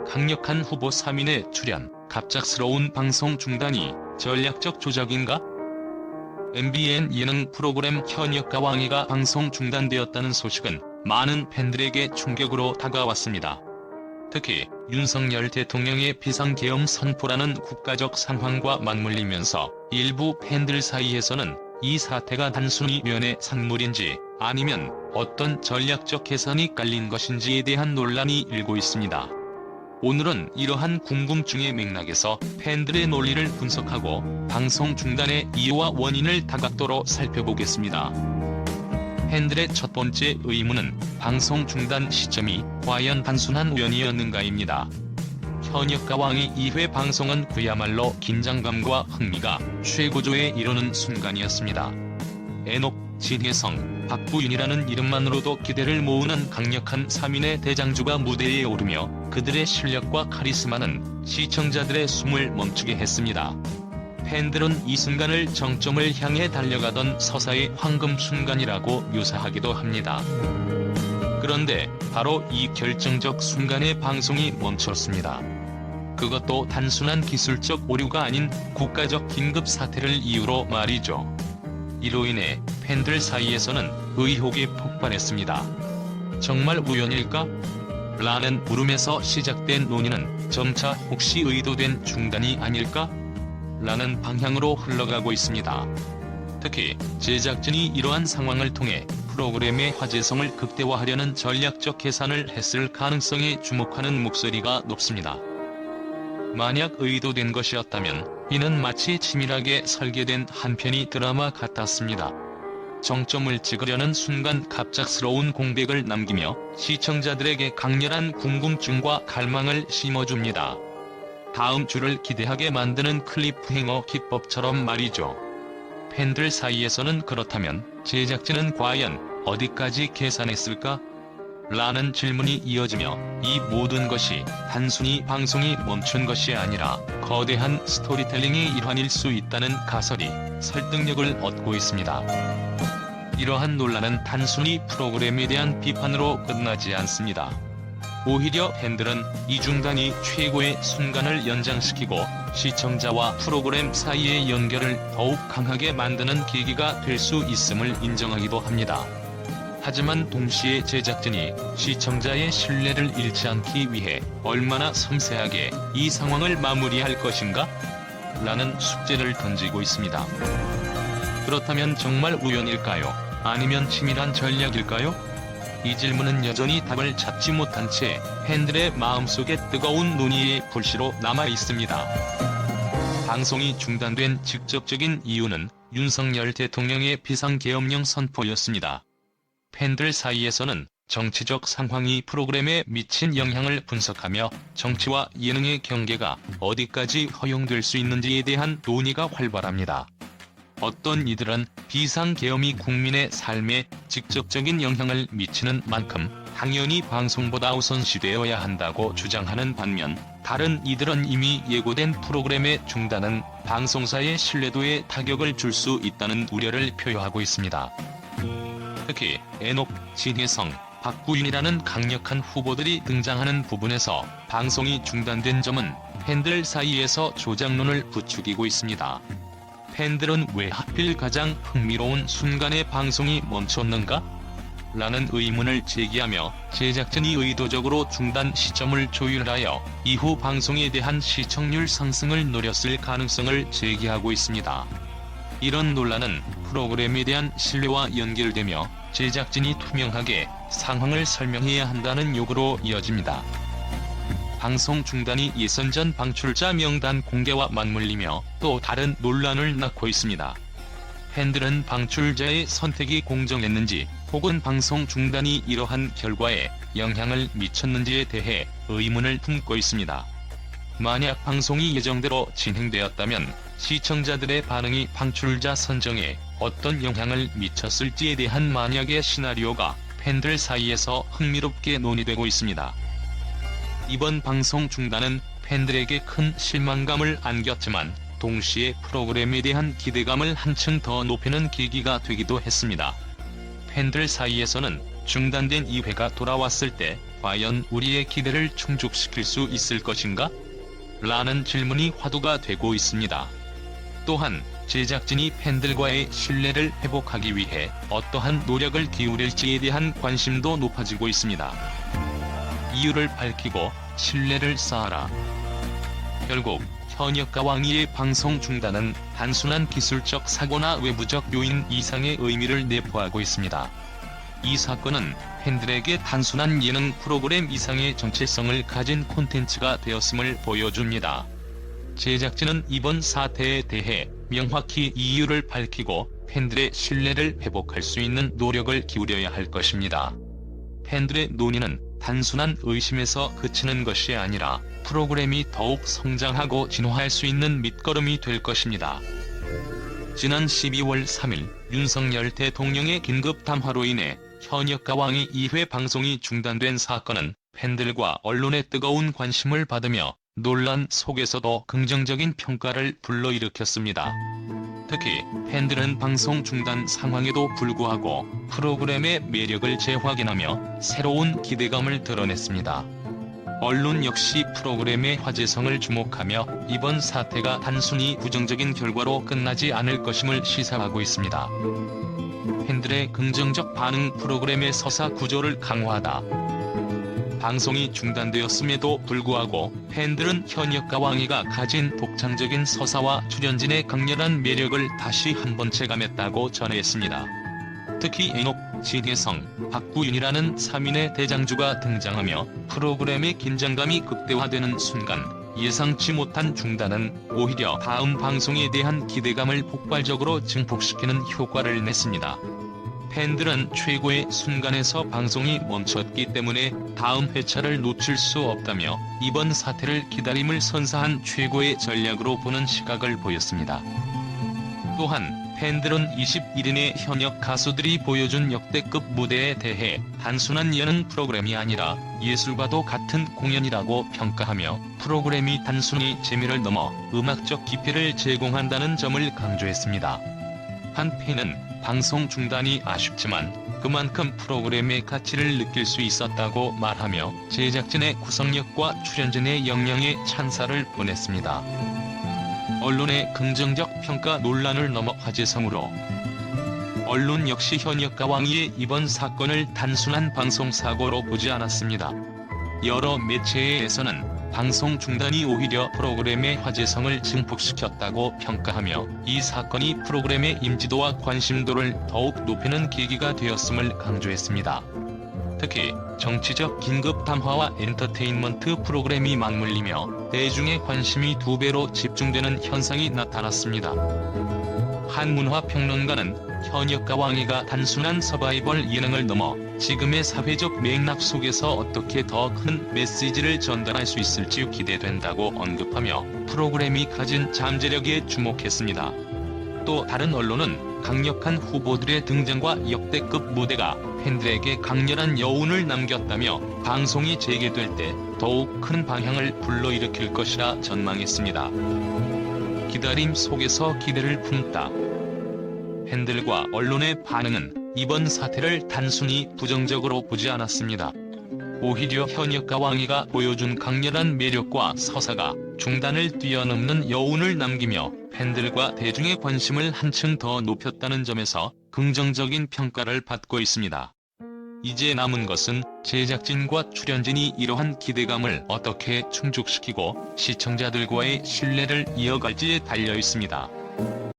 강력한 후보 3인의 출연, 갑작스러운 방송 중단이 전략적 조작인가? MBN 예능 프로그램 현역가 왕이가 방송 중단되었다는 소식은 많은 팬들에게 충격으로 다가왔습니다. 특히 윤석열 대통령의 비상계엄 선포라는 국가적 상황과 맞물리면서 일부 팬들 사이에서는 이 사태가 단순히 면의 산물인지 아니면 어떤 전략적 계산이 깔린 것인지에 대한 논란이 일고 있습니다. 오늘은 이러한 궁금증의 맥락에서 팬들의 논리를 분석하고 방송 중단의 이유와 원인을 다각도로 살펴보겠습니다. 팬들의 첫 번째 의문은 방송 중단 시점이 과연 단순한 우연이었는가입니다. 현역가 왕이 2회 방송은 그야말로 긴장감과 흥미가 최고조에 이르는 순간이었습니다. 애녹, 진혜성, 박구윤이라는 이름만으로도 기대를 모으는 강력한 3인의 대장주가 무대에 오르며 그들의 실력과 카리스마는 시청자들의 숨을 멈추게 했습니다. 팬들은 이 순간을 정점을 향해 달려가던 서사의 황금 순간이라고 묘사하기도 합니다. 그런데 바로 이 결정적 순간에 방송이 멈췄습니다. 그것도 단순한 기술적 오류가 아닌 국가적 긴급 사태를 이유로 말이죠. 이로 인해 팬들 사이에서는 의혹이 폭발했습니다. 정말 우연일까? 라는 물음에서 시작된 논의는 점차 혹시 의도된 중단이 아닐까? 라는 방향으로 흘러가고 있습니다. 특히 제작진이 이러한 상황을 통해 프로그램의 화제성을 극대화하려는 전략적 계산을 했을 가능성에 주목하는 목소리가 높습니다. 만약 의도된 것이었다면 이는 마치 치밀하게 설계된 한편의 드라마 같았습니다. 정점을 찍으려는 순간 갑작스러운 공백을 남기며 시청자들에게 강렬한 궁금증과 갈망을 심어줍니다. 다음 주를 기대하게 만드는 클리프행어 기법처럼 말이죠. 팬들 사이에서는 그렇다면 제작진은 과연 어디까지 계산했을까? 라는 질문이 이어지며 이 모든 것이 단순히 방송이 멈춘 것이 아니라 거대한 스토리텔링의 일환일 수 있다는 가설이 설득력을 얻고 있습니다. 이러한 논란은 단순히 프로그램에 대한 비판으로 끝나지 않습니다. 오히려 팬들은 이 중단이 최고의 순간을 연장시키고 시청자와 프로그램 사이의 연결을 더욱 강하게 만드는 계기가 될 수 있음을 인정하기도 합니다. 하지만 동시에 제작진이 시청자의 신뢰를 잃지 않기 위해 얼마나 섬세하게 이 상황을 마무리할 것인가? 라는 숙제를 던지고 있습니다. 그렇다면 정말 우연일까요? 아니면 치밀한 전략일까요? 이 질문은 여전히 답을 찾지 못한 채 팬들의 마음속에 뜨거운 논의의 불씨로 남아 있습니다. 방송이 중단된 직접적인 이유는 윤석열 대통령의 비상계엄령 선포였습니다. 팬들 사이에서는 정치적 상황이 프로그램에 미친 영향을 분석하며 정치와 예능의 경계가 어디까지 허용될 수 있는지에 대한 논의가 활발합니다. 어떤 이들은 비상계엄이 국민의 삶에 직접적인 영향을 미치는 만큼 당연히 방송보다 우선시되어야 한다고 주장하는 반면, 다른 이들은 이미 예고된 프로그램의 중단은 방송사의 신뢰도에 타격을 줄 수 있다는 우려를 표하고 있습니다. 특히 애녹, 진혜성, 박구윤이라는 강력한 후보들이 등장하는 부분에서 방송이 중단된 점은 팬들 사이에서 조작론을 부추기고 있습니다. 팬들은 왜 하필 가장 흥미로운 순간에 방송이 멈췄는가? 라는 의문을 제기하며 제작진이 의도적으로 중단 시점을 조율하여 이후 방송에 대한 시청률 상승을 노렸을 가능성을 제기하고 있습니다. 이런 논란은 프로그램에 대한 신뢰와 연결되며 제작진이 투명하게 상황을 설명해야 한다는 요구로 이어집니다. 방송 중단이 예선전 방출자 명단 공개와 맞물리며 또 다른 논란을 낳고 있습니다. 팬들은 방출자의 선택이 공정했는지 혹은 방송 중단이 이러한 결과에 영향을 미쳤는지에 대해 의문을 품고 있습니다. 만약 방송이 예정대로 진행되었다면 시청자들의 반응이 방출자 선정에 어떤 영향을 미쳤을지에 대한 만약의 시나리오가 팬들 사이에서 흥미롭게 논의되고 있습니다. 이번 방송 중단은 팬들에게 큰 실망감을 안겼지만 동시에 프로그램에 대한 기대감을 한층 더 높이는 계기가 되기도 했습니다. 팬들 사이에서는 중단된 2회가 돌아왔을 때 과연 우리의 기대를 충족시킬 수 있을 것인가? 라는 질문이 화두가 되고 있습니다. 또한 제작진이 팬들과의 신뢰를 회복하기 위해 어떠한 노력을 기울일지에 대한 관심도 높아지고 있습니다. 이유를 밝히고 신뢰를 쌓아라. 결국 현역과 왕이의 방송 중단은 단순한 기술적 사고나 외부적 요인 이상의 의미를 내포하고 있습니다. 이 사건은 팬들에게 단순한 예능 프로그램 이상의 정체성을 가진 콘텐츠가 되었음을 보여줍니다. 제작진은 이번 사태에 대해 명확히 이유를 밝히고 팬들의 신뢰를 회복할 수 있는 노력을 기울여야 할 것입니다. 팬들의 논의는 단순한 의심에서 그치는 것이 아니라 프로그램이 더욱 성장하고 진화할 수 있는 밑거름이 될 것입니다. 지난 12월 3일 윤석열 대통령의 긴급 담화로 인해 현역과 왕이 2회 방송이 중단된 사건은 팬들과 언론의 뜨거운 관심을 받으며 논란 속에서도 긍정적인 평가를 불러일으켰습니다. 특히 팬들은 방송 중단 상황에도 불구하고 프로그램의 매력을 재확인하며 새로운 기대감을 드러냈습니다. 언론 역시 프로그램의 화제성을 주목하며 이번 사태가 단순히 부정적인 결과로 끝나지 않을 것임을 시사하고 있습니다. 팬들의 긍정적 반응 프로그램의 서사 구조를 강화하다. 방송이 중단되었음에도 불구하고 팬들은 현역과 왕이가 가진 독창적인 서사와 출연진의 강렬한 매력을 다시 한번 체감했다고 전했습니다. 특히 엔옥, 진혜성, 박구윤이라는 3인의 대장주가 등장하며 프로그램의 긴장감이 극대화되는 순간 예상치 못한 중단은 오히려 다음 방송에 대한 기대감을 폭발적으로 증폭시키는 효과를 냈습니다. 팬들은 최고의 순간에서 방송이 멈췄기 때문에 다음 회차를 놓칠 수 없다며 이번 사태를 기다림을 선사한 최고의 전략으로 보는 시각을 보였습니다. 또한 팬들은 21인의 현역 가수들이 보여준 역대급 무대에 대해 단순한 예능 프로그램이 아니라 예술과도 같은 공연이라고 평가하며 프로그램이 단순히 재미를 넘어 음악적 깊이를 제공한다는 점을 강조했습니다. 한 팬은 방송 중단이 아쉽지만 그만큼 프로그램의 가치를 느낄 수 있었다고 말하며 제작진의 구성력과 출연진의 역량에 찬사를 보냈습니다. 언론의 긍정적 평가 논란을 넘어 화제성으로. 언론 역시 현역과 왕이의 이번 사건을 단순한 방송사고로 보지 않았습니다. 여러 매체에서는 방송 중단이 오히려 프로그램의 화제성을 증폭시켰다고 평가하며 이 사건이 프로그램의 인지도와 관심도를 더욱 높이는 계기가 되었음을 강조했습니다. 특히 정치적 긴급 담화와 엔터테인먼트 프로그램이 맞물리며 대중의 관심이 2배로 집중되는 현상이 나타났습니다. 한 문화평론가는 현역과 왕이가 단순한 서바이벌 예능을 넘어 지금의 사회적 맥락 속에서 어떻게 더 큰 메시지를 전달할 수 있을지 기대된다고 언급하며 프로그램이 가진 잠재력에 주목했습니다. 또 다른 언론은 강력한 후보들의 등장과 역대급 무대가 팬들에게 강렬한 여운을 남겼다며 방송이 재개될 때 더욱 큰 방향을 불러일으킬 것이라 전망했습니다. 기다림 속에서 기대를 품다. 팬들과 언론의 반응은 이번 사태를 단순히 부정적으로 보지 않았습니다. 오히려 현역과 왕이가 보여준 강렬한 매력과 서사가 중단을 뛰어넘는 여운을 남기며 팬들과 대중의 관심을 한층 더 높였다는 점에서 긍정적인 평가를 받고 있습니다. 이제 남은 것은 제작진과 출연진이 이러한 기대감을 어떻게 충족시키고 시청자들과의 신뢰를 이어갈지에 달려 있습니다.